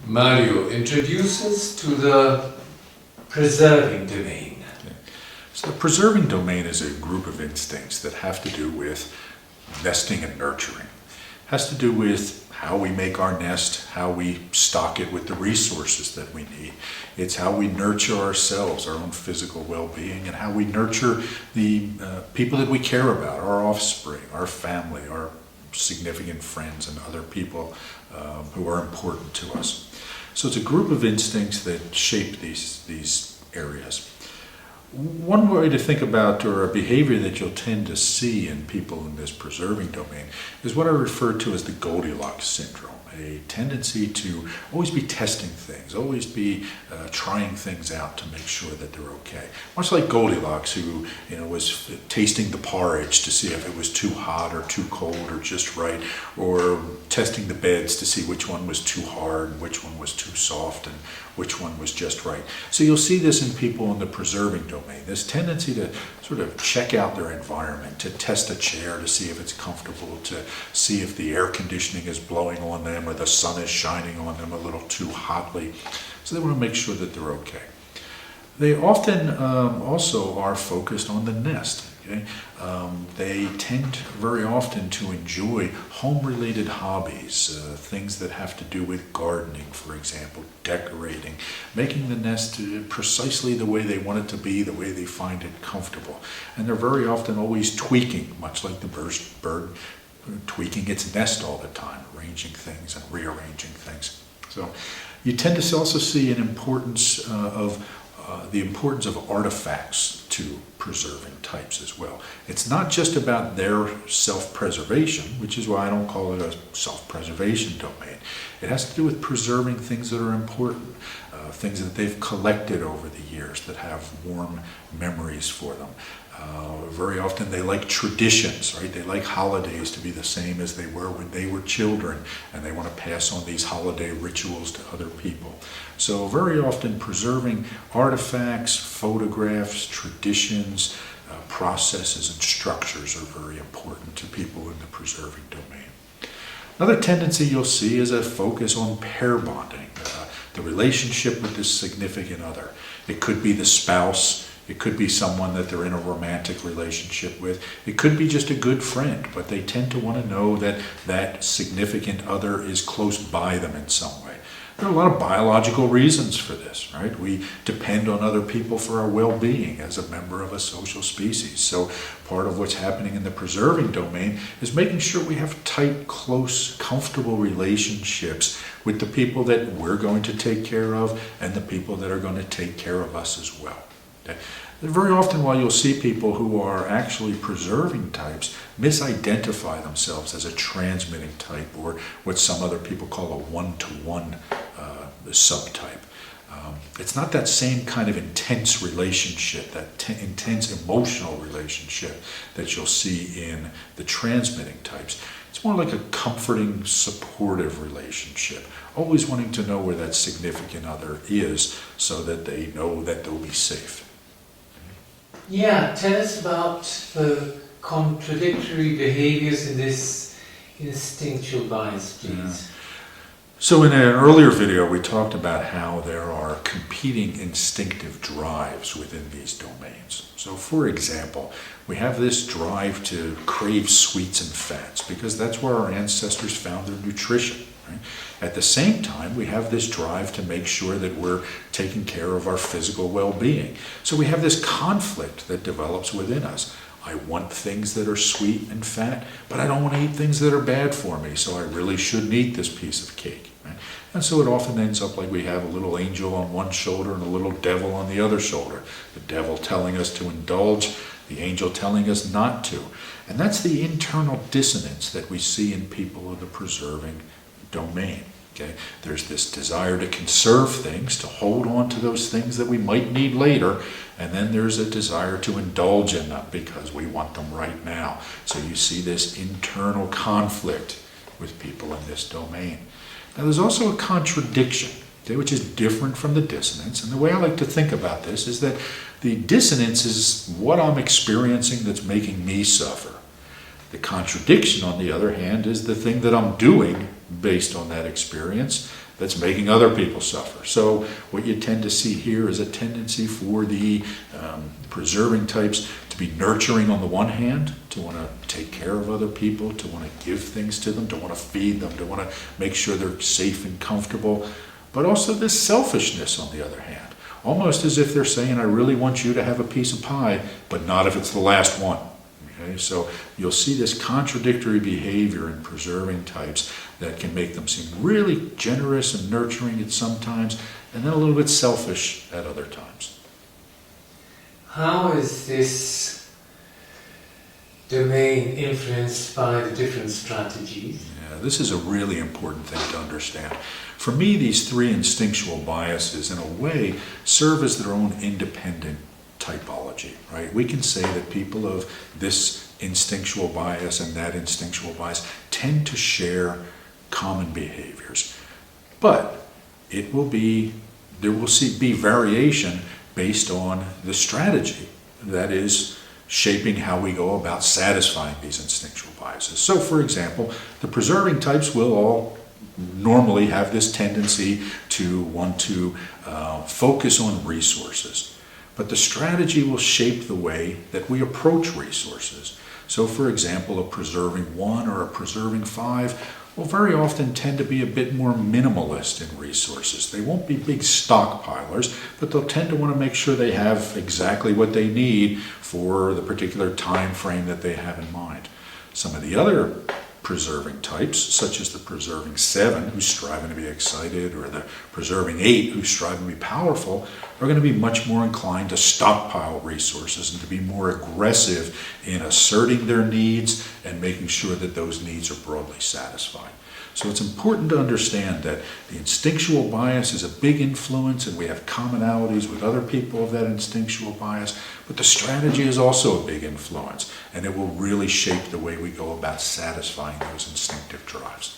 Mario introduces to the preserving domain. So the preserving domain is a group of instincts that have to do with nesting and nurturing. It has to do with how we make our nest, how we stock it with the resources that we need. It's how we nurture ourselves, our own physical well-being, and how we nurture the people that we care about, our offspring, our family, our significant friends, and other people who are important to us. So it's a group of instincts that shape these areas. One way to think about, or a behavior that you'll tend to see in people in this preserving domain, is what I refer to as the Goldilocks syndrome. A tendency to always be testing things, always be trying things out to make sure that they're okay. Much like Goldilocks, who was tasting the porridge to see if it was too hot or too cold or just right, or testing the beds to see which one was too hard and which one was too soft and which one was just right. So you'll see this in people in the preserving domain, this tendency to sort of check out their environment, to test a chair to see if it's comfortable, to see if the air conditioning is blowing on them or the sun is shining on them a little too hotly. So they want to make sure that they're okay. They often also are focused on the nest. Okay? They tend very often to enjoy home-related hobbies, things that have to do with gardening, for example, decorating, making the nest precisely the way they want it to be, the way they find it comfortable. And they're very often always tweaking, much like the bird tweaking its nest all the time, arranging things and rearranging things. So you tend to also see an importance the importance of artifacts to preserving types as well. It's not just about their self-preservation, which is why I don't call it a self-preservation domain. It has to do with preserving things that are important, things that they've collected over the years that have warm memories for them. Very often they like traditions, right? They like holidays to be the same as they were when they were children, and they want to pass on these holiday rituals to other people. So very often preserving artifacts, photographs, traditions, processes, and structures are very important to people in the preserving domain. Another tendency you'll see is a focus on pair bonding, the relationship with this significant other. It could be the spouse. It could be someone that they're in a romantic relationship with. It could be just a good friend, but they tend to want to know that that significant other is close by them in some way. There are a lot of biological reasons for this, right? We depend on other people for our well-being as a member of a social species. So part of what's happening in the preserving domain is making sure we have tight, close, comfortable relationships with the people that we're going to take care of and the people that are going to take care of us as well. Very often, while you'll see people who are actually preserving types misidentify themselves as a transmitting type, or what some other people call a one-to-one subtype. It's not that same kind of intense relationship, that intense emotional relationship that you'll see in the transmitting types. It's more like a comforting, supportive relationship, always wanting to know where that significant other is so that they know that they'll be safe. Yeah, tell us about the contradictory behaviors in this instinctual bias, please. Yeah. So in an earlier video, we talked about how there are competing instinctive drives within these domains. So for example, we have this drive to crave sweets and fats because that's where our ancestors found their nutrition. Right? At the same time, we have this drive to make sure that we're taking care of our physical well-being. So we have this conflict that develops within us. I want things that are sweet and fat, but I don't want to eat things that are bad for me, so I really shouldn't eat this piece of cake. Right? And so it often ends up like we have a little angel on one shoulder and a little devil on the other shoulder. The devil telling us to indulge, the angel telling us not to. And that's the internal dissonance that we see in people of the preserving domain. Okay? There's this desire to conserve things, to hold on to those things that we might need later, and then there's a desire to indulge in them because we want them right now. So you see this internal conflict with people in this domain. Now there's also a contradiction, okay, which is different from the dissonance, and the way I like to think about this is that the dissonance is what I'm experiencing that's making me suffer. The contradiction, on the other hand, is the thing that I'm doing based on that experience that's making other people suffer. So what you tend to see here is a tendency for the preserving types to be nurturing on the one hand, to want to take care of other people, to want to give things to them, to want to feed them, to want to make sure they're safe and comfortable, but also this selfishness on the other hand. Almost as if they're saying, I really want you to have a piece of pie, but not if it's the last one. Okay? So you'll see this contradictory behavior in preserving types that can make them seem really generous and nurturing at some times, and then a little bit selfish at other times. How is this domain influenced by the different strategies? Yeah, this is a really important thing to understand. For me, these three instinctual biases, in a way, serve as their own independent typology, right? We can say that people of this instinctual bias and that instinctual bias tend to share common behaviors. But there will be variation based on the strategy that is shaping how we go about satisfying these instinctual biases. So, for example, the preserving types will all normally have this tendency to want to focus on resources. But the strategy will shape the way that we approach resources. So, for example, a preserving 1 or a preserving 5 will very often tend to be a bit more minimalist in resources. They won't be big stockpilers, but they'll tend to want to make sure they have exactly what they need for the particular time frame that they have in mind. Some of the other preserving types, such as the preserving 7, who's striving to be excited, or the preserving 8, who's striving to be powerful, are going to be much more inclined to stockpile resources and to be more aggressive in asserting their needs and making sure that those needs are broadly satisfied. So it's important to understand that the instinctual bias is a big influence, and we have commonalities with other people of that instinctual bias, but the strategy is also a big influence, and it will really shape the way we go about satisfying those instinctive drives.